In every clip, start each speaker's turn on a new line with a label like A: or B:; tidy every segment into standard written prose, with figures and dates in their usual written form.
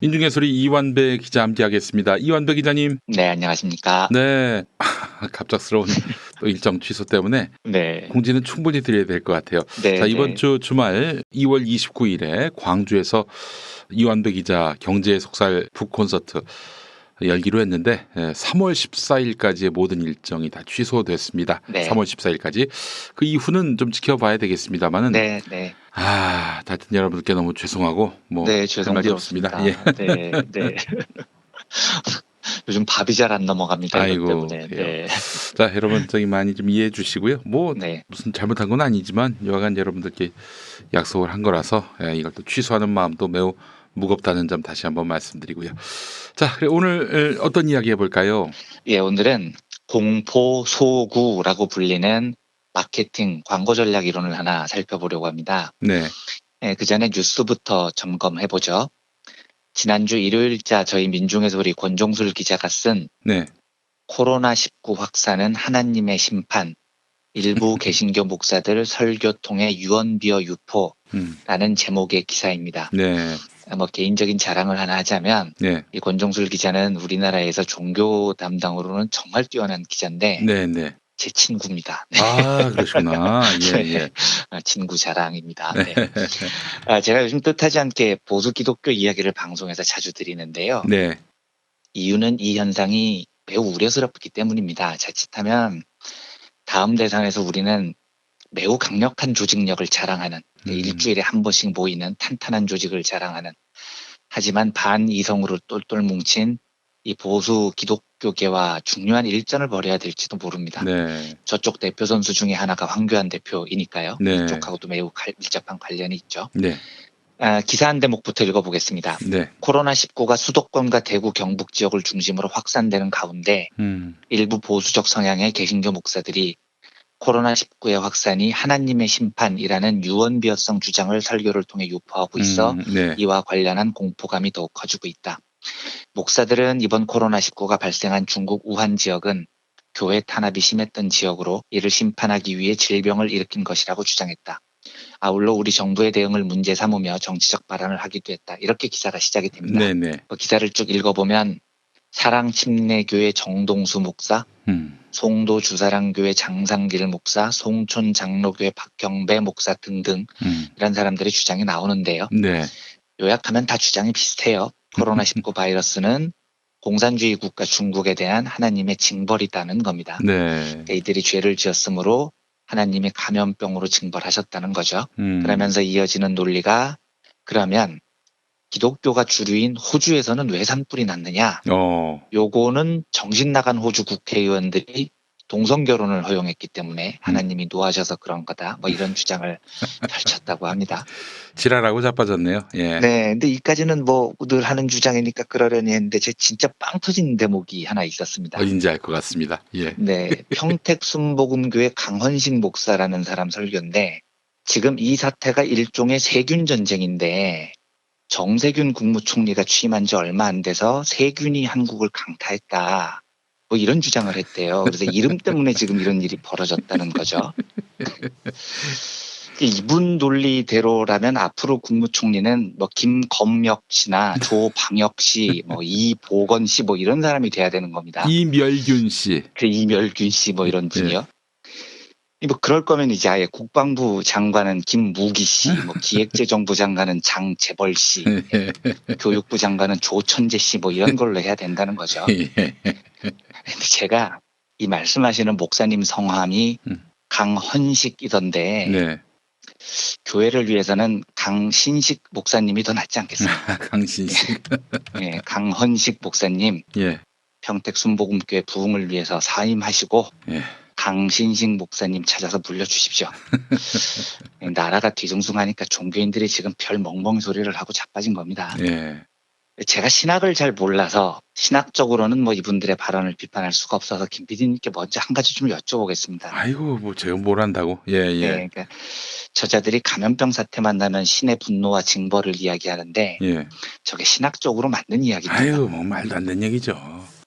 A: 민중예술의 이완배 기자 함께하겠습니다. 이완배 기자님.
B: 네, 안녕하십니까.
A: 네. 갑작스러운 또 일정 취소 때문에
B: 네.
A: 공지는 충분히 드려야 될 것 같아요.
B: 네,
A: 자, 이번
B: 네.
A: 주 주말 2월 29일에 광주에서 이완배 기자 경제의 속살 북콘서트 열기로 했는데 3월 14일까지의 모든 일정이 다 취소됐습니다.
B: 네.
A: 3월 14일까지. 그 이후는 좀 지켜봐야 되겠습니다만은
B: 네, 네.
A: 하여튼 여러분들께 너무 죄송하고 뭐
B: 네,
A: 할 말이 없습니다.
B: 죄송스럽습니다.
A: 예.
B: 네, 네. 요즘 밥이 잘 안 넘어갑니다. 이것
A: 아이고,
B: 때문에.
A: 그래요.
B: 네.
A: 자, 여러분 저기 많이 좀 이해해 주시고요. 뭐
B: 네.
A: 무슨 잘못한 건 아니지만 여하간 여러분들께 약속을 한 거라서 이걸 또 취소하는 마음도 매우 무겁다는 점 다시 한번 말씀드리고요. 자, 그래 오늘 어떤 이야기 해볼까요?
B: 예, 오늘은 공포소구라고 불리는 마케팅 광고 전략 이론을 하나 살펴보려고 합니다.
A: 네,
B: 예, 그 전에 뉴스부터 점검해 보죠. 지난주 일요일자 저희 민중의 소리 권종술 기자가 쓴
A: 네,
B: 코로나19 확산은 하나님의 심판, 일부 개신교 목사들 설교 통해 유언비어 유포라는 제목의 기사입니다.
A: 네,
B: 뭐 개인적인 자랑을 하나 하자면
A: 네,
B: 이 권종술 기자는 우리나라에서 종교 담당으로는 정말 뛰어난 기자인데
A: 네, 네.
B: 제 친구입니다.
A: 아, 그러시구나. 예,
B: 네.
A: 예.
B: 친구 자랑입니다.
A: 네,
B: 네. 제가 요즘 뜻하지 않게 보수 기독교 이야기를 방송에서 자주 드리는데요.
A: 네,
B: 이유는 이 현상이 매우 우려스럽기 때문입니다. 자칫하면 다음 대선에서 우리는 매우 강력한 조직력을 자랑하는 일주일에 한 번씩 모이는 탄탄한 조직을 자랑하는 하지만 반이성으로 똘똘 뭉친 이 보수 기독교계와 중요한 일전을 벌여야 될지도 모릅니다.
A: 네,
B: 저쪽 대표 선수 중에 하나가 황교안 대표이니까요.
A: 네.
B: 이쪽하고도 매우 밀접한 관련이 있죠.
A: 네,
B: 기사 한 대목부터 읽어보겠습니다.
A: 네,
B: 코로나19가 수도권과 대구 경북 지역을 중심으로 확산되는 가운데 일부 보수적 성향의 개신교 목사들이 코로나19의 확산이 하나님의 심판이라는 유언비어성 주장을 설교를 통해 유포하고 있어
A: 네,
B: 이와 관련한 공포감이 더욱 커지고 있다. 목사들은 이번 코로나19가 발생한 중국 우한 지역은 교회 탄압이 심했던 지역으로 이를 심판하기 위해 질병을 일으킨 것이라고 주장했다. 아울러 우리 정부의 대응을 문제 삼으며 정치적 발언을 하기도 했다. 이렇게 기사가 시작이 됩니다.
A: 네, 네.
B: 그 기사를 쭉 읽어보면 사랑침례교회 정동수 목사, 송도 주사랑교회 장상길 목사, 송촌 장로교회 박경배 목사 등등 이런 사람들의 주장이 나오는데요.
A: 네,
B: 요약하면 다 주장이 비슷해요. 코로나19 바이러스는 공산주의 국가 중국에 대한 하나님의 징벌이다는 겁니다.
A: 네.
B: 이들이 죄를 지었으므로 하나님이 감염병으로 징벌하셨다는 거죠. 그러면서 이어지는 논리가 그러면 기독교가 주류인 호주에서는 왜 산불이 났느냐? 요거는 정신 나간 호주 국회의원들이 동성결혼을 허용했기 때문에 하나님이 노하셔서 그런 거다. 뭐 이런 주장을 펼쳤다고 합니다.
A: 지랄하고 자빠졌네요. 예.
B: 네, 근데 이까지는 뭐 늘 하는 주장이니까 그러려니 했는데 제 진짜 빵 터진 대목이 하나 있었습니다.
A: 어딘지 알 것 같습니다. 예.
B: 네, 평택 순복음교회 강헌식 목사라는 사람 설교인데 지금 이 사태가 일종의 세균 전쟁인데 정세균 국무총리가 취임한 지 얼마 안 돼서 세균이 한국을 강타했다. 뭐 이런 주장을 했대요. 그래서 이름 때문에 지금 이런 일이 벌어졌다는 거죠. 이분 논리대로라면 앞으로 국무총리는 뭐 김검역 씨나 조방역 씨, 뭐 이보건 씨 뭐 이런 사람이 돼야 되는 겁니다.
A: 이멸균 씨.
B: 그 이멸균 씨 뭐 이런 분이요. 뭐 그럴 거면 이제 아예 국방부 장관은 김무기 씨, 뭐 기획재정부 장관은 장재벌 씨, 교육부 장관은 조천재 씨 뭐 이런 걸로 해야 된다는 거죠. 근데 제가 이 말씀하시는 목사님 성함이 강헌식이던데
A: 네.
B: 교회를 위해서는 강신식 목사님이 더 낫지 않겠습니까?
A: 강신식.
B: 네, 강헌식 목사님
A: 예.
B: 평택 순복음교회 부흥을 위해서 사임하시고
A: 예.
B: 강신식 목사님 찾아서 물려주십시오. 나라가 뒤숭숭하니까 종교인들이 지금 별 멍멍이 소리를 하고 자빠진 겁니다.
A: 예.
B: 제가 신학을 잘 몰라서 신학적으로는 뭐 이분들의 발언을 비판할 수가 없어서 김 PD님께 먼저 한 가지 좀 여쭤보겠습니다.
A: 아이고 뭐 제가 뭘 한다고. 예, 예.
B: 네, 그러니까 저자들이 감염병 사태만 나면 신의 분노와 징벌을 이야기하는데
A: 예.
B: 저게 신학적으로 맞는 이야기입니까?
A: 아유 뭐 말도 안 되는 얘기죠.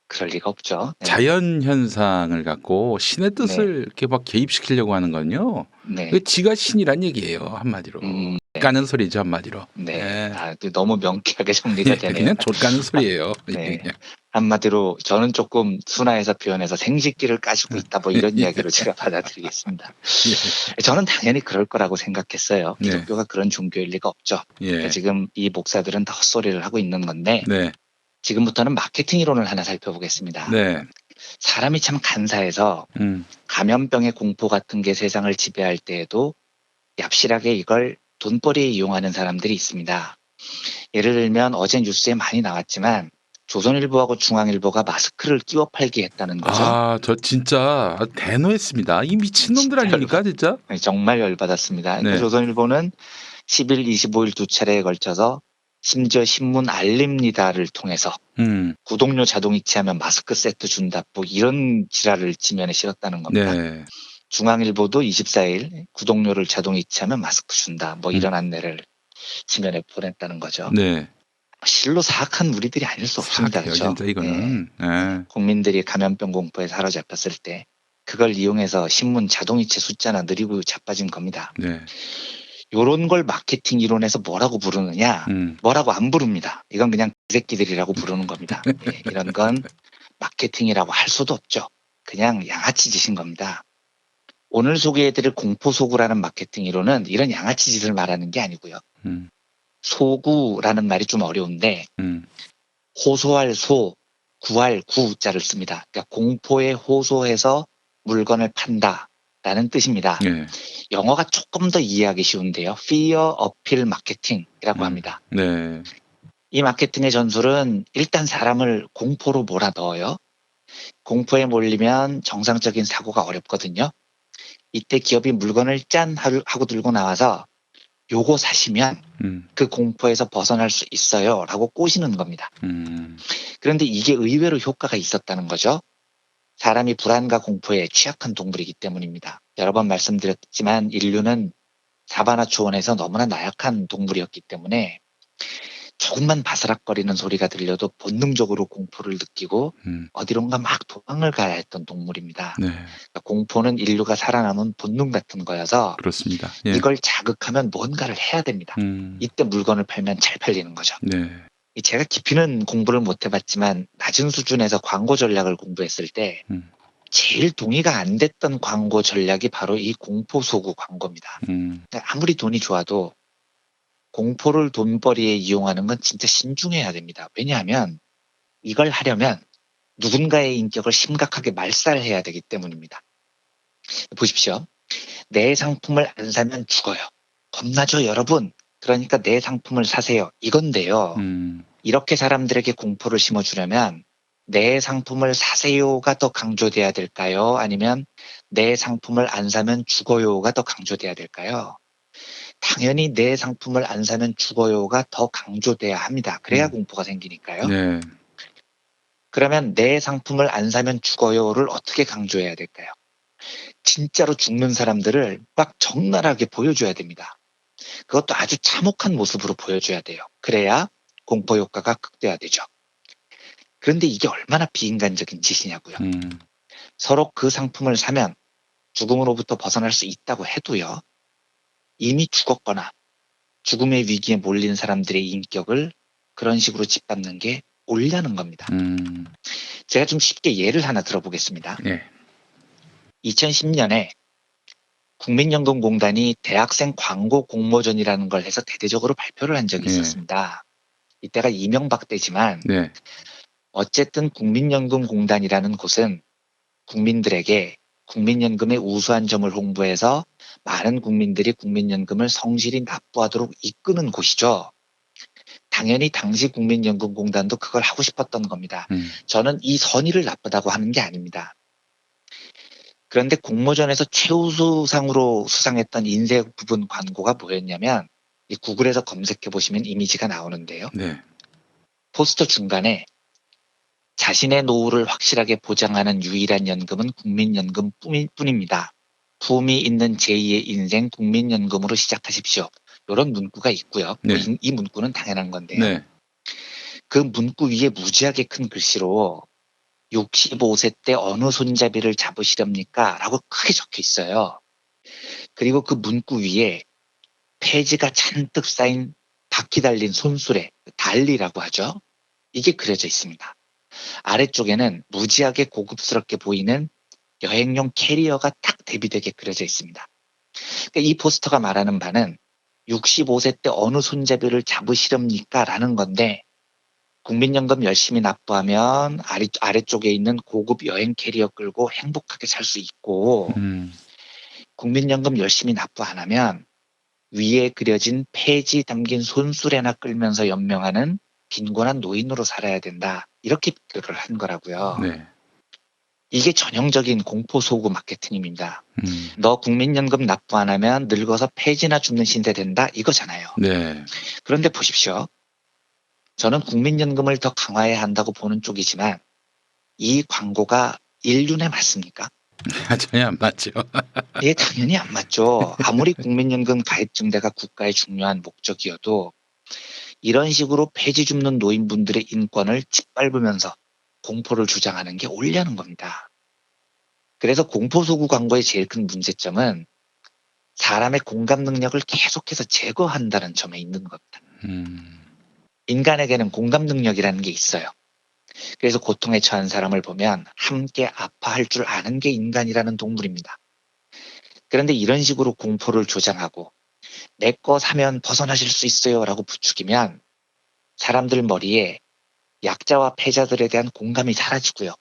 B: 그럴 리가 없죠. 네.
A: 자연 현상을 갖고 신의 뜻을 이렇게 막 개입시키려고 하는 건요.
B: 네.
A: 지가 신이란 얘기예요, 한마디로. 까는 소리죠 한마디로.
B: 네.
A: 예.
B: 너무 명쾌하게 정리가
A: 예,
B: 되네요.
A: 그냥 족가는 소리예요.
B: 네.
A: 그냥.
B: 한마디로 저는 조금 순화해서 표현해서 생식기를 까시고 있다 뭐 이런 이야기로 제가 받아들이겠습니다.
A: 예.
B: 저는 당연히 그럴 거라고 생각했어요.
A: 네.
B: 기독교가 그런 종교일 리가 없죠. 그러니까
A: 예.
B: 지금 이 목사들은 다 헛소리를 하고 있는 건데
A: 네.
B: 지금부터는 마케팅 이론을 하나 살펴보겠습니다.
A: 네.
B: 사람이 참 간사해서 감염병의 공포 같은 게 세상을 지배할 때에도 얍실하게 이걸 돈벌이에 이용하는 사람들이 있습니다. 예를 들면 어제 뉴스에 많이 나왔지만 조선일보하고 중앙일보가 마스크를 끼워 팔기 했다는 거죠.
A: 아, 저 진짜 대노했습니다. 이 미친놈들
B: 진짜
A: 아닙니까 진짜?
B: 정말 열받았습니다. 그러니까
A: 네.
B: 조선일보는 10일, 25일 두 차례에 걸쳐서 심지어 신문 알립니다를 통해서 구독료 자동 이체하면 마스크 세트 준다 뭐 이런 지랄을 지면에 실었다는 겁니다.
A: 네.
B: 중앙일보도 24일 구독료를 자동 이체하면 마스크 준다 뭐 이런 안내를 지면에 보냈다는 거죠.
A: 네.
B: 실로 사악한 우리들이 아닐 수 없습니다.
A: 사악해요,
B: 그렇죠?
A: 진짜 이거는.
B: 네.
A: 예.
B: 국민들이 감염병 공포에 사로잡혔을 때 그걸 이용해서 신문 자동이체 숫자나 느리고 자빠진 겁니다.
A: 네.
B: 요런 걸 마케팅 이론에서 뭐라고 부르느냐? 뭐라고 안 부릅니다. 이건 그냥 새끼들이라고 부르는 겁니다. 예, 이런 건 마케팅이라고 할 수도 없죠. 그냥 양아치 짓인 겁니다. 오늘 소개해드릴 공포소구라는 마케팅 이론은 이런 양아치 짓을 말하는 게 아니고요. 소구라는 말이 좀 어려운데 호소할 소, 구할 구자를 씁니다. 그러니까 공포에 호소해서 물건을 판다라는 뜻입니다.
A: 네.
B: 영어가 조금 더 이해하기 쉬운데요. Fear Appeal Marketing이라고 합니다.
A: 네.
B: 이 마케팅의 전술은 일단 사람을 공포로 몰아넣어요. 공포에 몰리면 정상적인 사고가 어렵거든요. 이때 기업이 물건을 짠 하고 들고 나와서 요거 사시면 그 공포에서 벗어날 수 있어요 라고 꼬시는 겁니다. 그런데 이게 의외로 효과가 있었다는 거죠. 사람이 불안과 공포에 취약한 동물이기 때문입니다. 여러 번 말씀드렸지만 인류는 사바나 초원에서 너무나 나약한 동물이었기 때문에 조금만 바스락거리는 소리가 들려도 본능적으로 공포를 느끼고 어디론가 막 도망을 가야 했던 동물입니다.
A: 네.
B: 그러니까 공포는 인류가 살아남은 본능 같은 거여서
A: 그렇습니다. 예.
B: 이걸 자극하면 뭔가를 해야 됩니다. 이때 물건을 팔면 잘 팔리는 거죠.
A: 네.
B: 제가 깊이는 공부를 못 해봤지만 낮은 수준에서 광고 전략을 공부했을 때 제일 동의가 안 됐던 광고 전략이 바로 이 공포소구 광고입니다. 그러니까 아무리 돈이 좋아도 공포를 돈벌이에 이용하는 건 진짜 신중해야 됩니다. 왜냐하면 이걸 하려면 누군가의 인격을 심각하게 말살해야 되기 때문입니다. 보십시오. 내 상품을 안 사면 죽어요. 겁나죠, 여러분? 그러니까 내 상품을 사세요. 이건데요. 이렇게 사람들에게 공포를 심어주려면 내 상품을 사세요가 더 강조돼야 될까요? 아니면 내 상품을 안 사면 죽어요가 더 강조돼야 될까요? 당연히 내 상품을 안 사면 죽어요가 더 강조돼야 합니다. 그래야 공포가 생기니까요.
A: 네.
B: 그러면 내 상품을 안 사면 죽어요를 어떻게 강조해야 될까요? 진짜로 죽는 사람들을 막 적나라하게 보여줘야 됩니다. 그것도 아주 참혹한 모습으로 보여줘야 돼요. 그래야 공포 효과가 극대화되죠. 그런데 이게 얼마나 비인간적인 짓이냐고요. 서로 그 상품을 사면 죽음으로부터 벗어날 수 있다고 해도요. 이미 죽었거나 죽음의 위기에 몰린 사람들의 인격을 그런 식으로 짓밟는 게 옳냐는 겁니다. 제가 좀 쉽게 예를 하나 들어보겠습니다.
A: 네.
B: 2010년에 국민연금공단이 대학생 광고 공모전이라는 걸 해서 대대적으로 발표를 한 적이 있었습니다. 이때가 이명박 때지만
A: 네.
B: 어쨌든 국민연금공단이라는 곳은 국민들에게 국민연금의 우수한 점을 홍보해서 많은 국민들이 국민연금을 성실히 납부하도록 이끄는 곳이죠. 당연히 당시 국민연금공단도 그걸 하고 싶었던 겁니다. 저는 이 선의를 나쁘다고 하는 게 아닙니다. 그런데 공모전에서 최우수상으로 수상했던 인쇄 부분 광고가 뭐였냐면 이 구글에서 검색해 보시면 이미지가 나오는데요.
A: 네.
B: 포스터 중간에 자신의 노후를 확실하게 보장하는 유일한 연금은 국민연금 뿐입니다. 품이 있는 제2의 인생 국민연금으로 시작하십시오. 이런 문구가 있고요.
A: 네.
B: 이 문구는 당연한 건데요.
A: 네.
B: 그 문구 위에 무지하게 큰 글씨로 65세 때 어느 손잡이를 잡으시렵니까? 라고 크게 적혀 있어요. 그리고 그 문구 위에 폐지가 잔뜩 쌓인 바퀴 달린 손수레, 달리라고 하죠. 이게 그려져 있습니다. 아래쪽에는 무지하게 고급스럽게 보이는 여행용 캐리어가 딱 대비되게 그려져 있습니다. 그러니까 이 포스터가 말하는 바는 65세 때 어느 손잡이를 잡으시렵니까? 라는 건데, 국민연금 열심히 납부하면 아래쪽에 있는 고급 여행 캐리어 끌고 행복하게 살 수 있고, 국민연금 열심히 납부 안 하면 위에 그려진 폐지 담긴 손수레나 끌면서 연명하는 빈곤한 노인으로 살아야 된다. 이렇게 비교를 한 거라고요.
A: 네.
B: 이게 전형적인 공포소구 마케팅입니다. 너 국민연금 납부 안 하면 늙어서 폐지나 죽는 신세 된다 이거잖아요.
A: 네.
B: 그런데 보십시오. 저는 국민연금을 더 강화해야 한다고 보는 쪽이지만 이 광고가 인륜에 맞습니까?
A: 전혀 안 맞죠.
B: 예, 당연히 안 맞죠. 아무리 국민연금 가입 증대가 국가의 중요한 목적이어도 이런 식으로 폐지 줍는 노인분들의 인권을 짓밟으면서 공포를 주장하는 게 옳냐는 겁니다. 그래서 공포소구 광고의 제일 큰 문제점은 사람의 공감 능력을 계속해서 제거한다는 점에 있는 겁니다. 인간에게는 공감 능력이라는 게 있어요. 그래서 고통에 처한 사람을 보면 함께 아파할 줄 아는 게 인간이라는 동물입니다. 그런데 이런 식으로 공포를 조장하고 내 거 사면 벗어나실 수 있어요 라고 부추기면 사람들 머리에 약자와 패자들에 대한 공감이 사라지고요.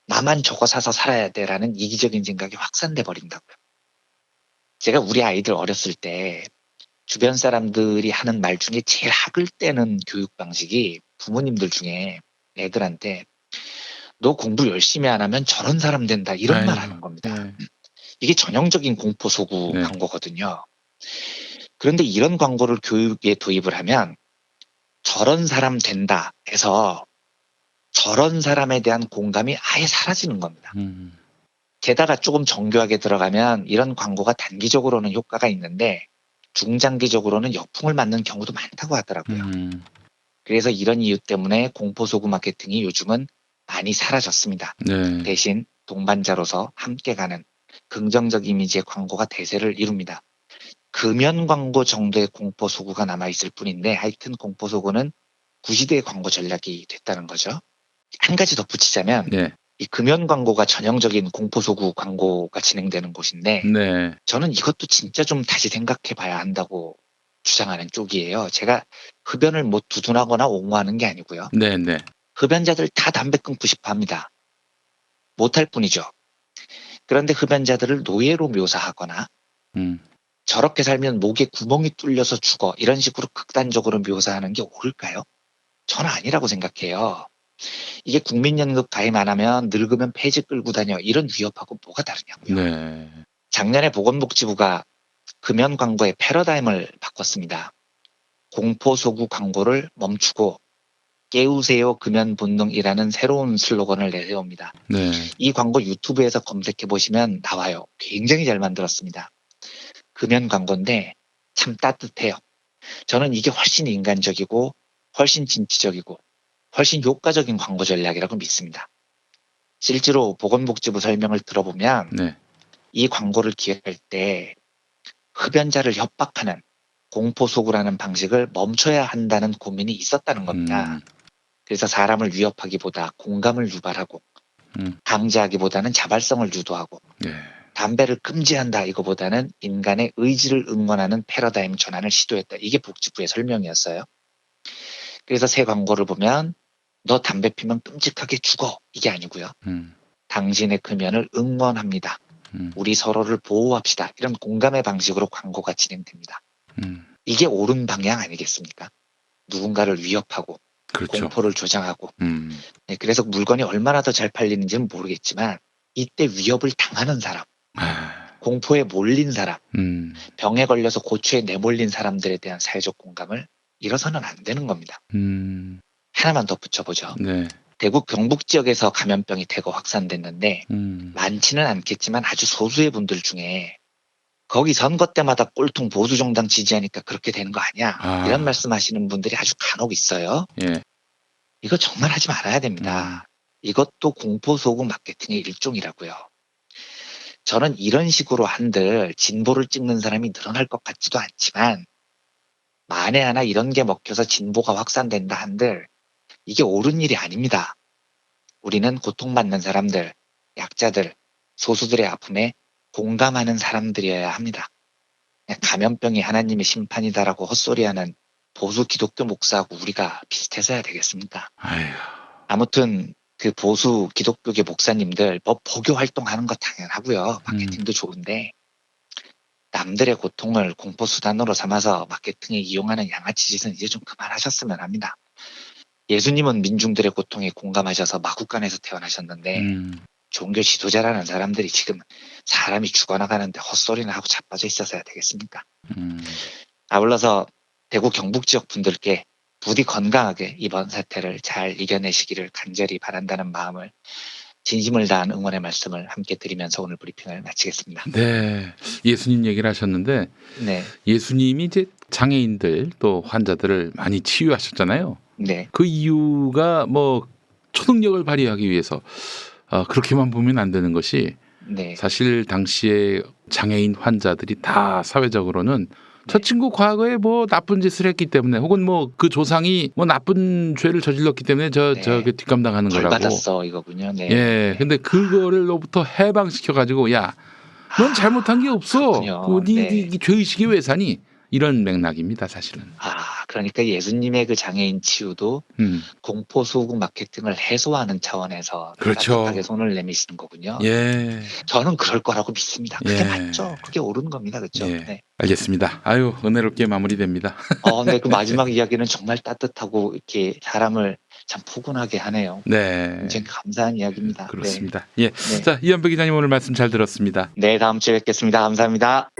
B: 나만 저거 사서 살아야 돼라는 이기적인 생각이 확산돼 버린다고요. 제가 우리 아이들 어렸을 때 주변 사람들이 하는 말 중에 제일 학을 떼는 교육 방식이 부모님들 중에 애들한테 너 공부 열심히 안 하면 저런 사람 된다 이런 말 하는 겁니다.
A: 네.
B: 이게 전형적인 공포소구
A: 네.
B: 광고거든요. 그런데 이런 광고를 교육에 도입을 하면 저런 사람 된다 해서 저런 사람에 대한 공감이 아예 사라지는 겁니다. 게다가 조금 정교하게 들어가면 이런 광고가 단기적으로는 효과가 있는데 중장기적으로는 역풍을 맞는 경우도 많다고 하더라고요. 그래서 이런 이유 때문에 공포소구 마케팅이 요즘은 많이 사라졌습니다.
A: 네.
B: 대신 동반자로서 함께 가는 긍정적 이미지의 광고가 대세를 이룹니다. 금연 광고 정도의 공포소구가 남아있을 뿐인데 하여튼 공포소구는 구시대의 광고 전략이 됐다는 거죠. 한 가지 덧붙이자면
A: 네.
B: 이 금연 광고가 전형적인 공포소구 광고가 진행되는 곳인데
A: 네.
B: 저는 이것도 진짜 좀 다시 생각해 봐야 한다고 주장하는 쪽이에요. 제가 흡연을 뭐 두둔하거나 옹호하는 게 아니고요.
A: 네. 네.
B: 흡연자들 다 담배 끊고 싶어 합니다. 못할 뿐이죠. 그런데 흡연자들을 노예로 묘사하거나 저렇게 살면 목에 구멍이 뚫려서 죽어 이런 식으로 극단적으로 묘사하는 게 옳을까요? 저는 아니라고 생각해요. 이게 국민연금 가입 안 하면 늙으면 폐지 끌고 다녀 이런 위협하고 뭐가 다르냐고요.
A: 네.
B: 작년에 보건복지부가 금연 광고의 패러다임을 바꿨습니다. 공포소구 광고를 멈추고 깨우세요 금연 본능이라는 새로운 슬로건을 내세웁니다.
A: 네.
B: 이 광고 유튜브에서 검색해 보시면 나와요. 굉장히 잘 만들었습니다. 금연 광고인데 참 따뜻해요. 저는 이게 훨씬 인간적이고 훨씬 진취적이고 훨씬 효과적인 광고 전략이라고 믿습니다. 실제로 보건복지부 설명을 들어보면
A: 네.
B: 이 광고를 기획할 때 흡연자를 협박하는 공포소구라는 방식을 멈춰야 한다는 고민이 있었다는 겁니다. 그래서 사람을 위협하기보다 공감을 유발하고 강제하기보다는 자발성을 유도하고
A: 네.
B: 담배를 금지한다 이거보다는 인간의 의지를 응원하는 패러다임 전환을 시도했다. 이게 복지부의 설명이었어요. 그래서 새 광고를 보면 너 담배 피면 끔찍하게 죽어 이게 아니고요. 당신의 금연을 응원합니다. 우리 서로를 보호합시다. 이런 공감의 방식으로 광고가 진행됩니다. 이게 옳은 방향 아니겠습니까? 누군가를 위협하고
A: 그렇죠.
B: 공포를 조장하고 네, 그래서 물건이 얼마나 더 잘 팔리는지는 모르겠지만 이때 위협을 당하는 사람 공포에 몰린 사람 병에 걸려서 고초에 내몰린 사람들에 대한 사회적 공감을 잃어서는 안 되는 겁니다. 하나만 더 붙여보죠.
A: 네.
B: 대구 경북 지역에서 감염병이 대거 확산됐는데 많지는 않겠지만 아주 소수의 분들 중에 거기 선거 때마다 꼴통 보수 정당 지지하니까 그렇게 되는 거 아니야? 이런 말씀하시는 분들이 아주 간혹 있어요.
A: 예.
B: 이거 정말 하지 말아야 됩니다. 이것도 공포소구 마케팅의 일종이라고요. 저는 이런 식으로 한들 진보를 찍는 사람이 늘어날 것 같지도 않지만 만에 하나 이런 게 먹혀서 진보가 확산된다 한들 이게 옳은 일이 아닙니다. 우리는 고통받는 사람들, 약자들, 소수들의 아픔에 공감하는 사람들이어야 합니다. 감염병이 하나님의 심판이다라고 헛소리하는 보수 기독교 목사하고 우리가 비슷해서야 되겠습니까?
A: 아휴.
B: 아무튼 그 보수 기독교계 목사님들 뭐 포교 활동하는 거 당연하고요. 마케팅도 좋은데 남들의 고통을 공포수단으로 삼아서 마케팅에 이용하는 양아치 짓은 이제 좀 그만하셨으면 합니다. 예수님은 민중들의 고통에 공감하셔서 마국간에서 태어나셨는데 종교 지도자라는 사람들이 지금 사람이 죽어나가는데 헛소리나 하고 자빠져 있어서야 되겠습니까? 아울러서 대구 경북 지역 분들께 부디 건강하게 이번 사태를 잘 이겨내시기를 간절히 바란다는 마음을 진심을 다한 응원의 말씀을 함께 드리면서 오늘 브리핑을 마치겠습니다.
A: 네, 예수님 얘기를 하셨는데
B: 네,
A: 예수님이 이제 장애인들 또 환자들을 많이 치유하셨잖아요.
B: 네,
A: 그 이유가 뭐 초능력을 발휘하기 위해서 그렇게만 보면 안 되는 것이
B: 네,
A: 사실 당시에 장애인 환자들이 다 사회적으로는 저 친구 과거에 뭐 나쁜 짓을 했기 때문에 혹은 뭐 그 조상이 뭐 나쁜 죄를 저질렀기 때문에 저게 뒷감당하는
B: 벌
A: 거라고.
B: 받았어 이거군요. 네.
A: 예, 근데 그거를로부터 해방시켜 가지고 야, 넌 잘못한 게 없어.
B: 그렇군요. 네.
A: 죄의식이 왜 사니? 이런 맥락입니다, 사실은.
B: 그러니까 예수님의 그 장애인 치유도 공포 소구 마케팅을 해소하는 차원에서
A: 그렇죠.
B: 따뜻하게 손을 내미시는 거군요.
A: 예.
B: 저는 그럴 거라고 믿습니다. 그게
A: 예.
B: 맞죠. 그게 옳은 겁니다. 그렇죠.
A: 예.
B: 네.
A: 알겠습니다. 아유, 은혜롭게 마무리됩니다.
B: 네, 그 마지막 이야기는 정말 따뜻하고 이렇게 사람을 참 포근하게 하네요.
A: 네.
B: 굉장히 감사한 이야기입니다.
A: 그렇습니다. 예.
B: 네.
A: 자, 이현배 기자님 오늘 말씀 잘 들었습니다.
B: 네, 다음 주에 뵙겠습니다. 감사합니다.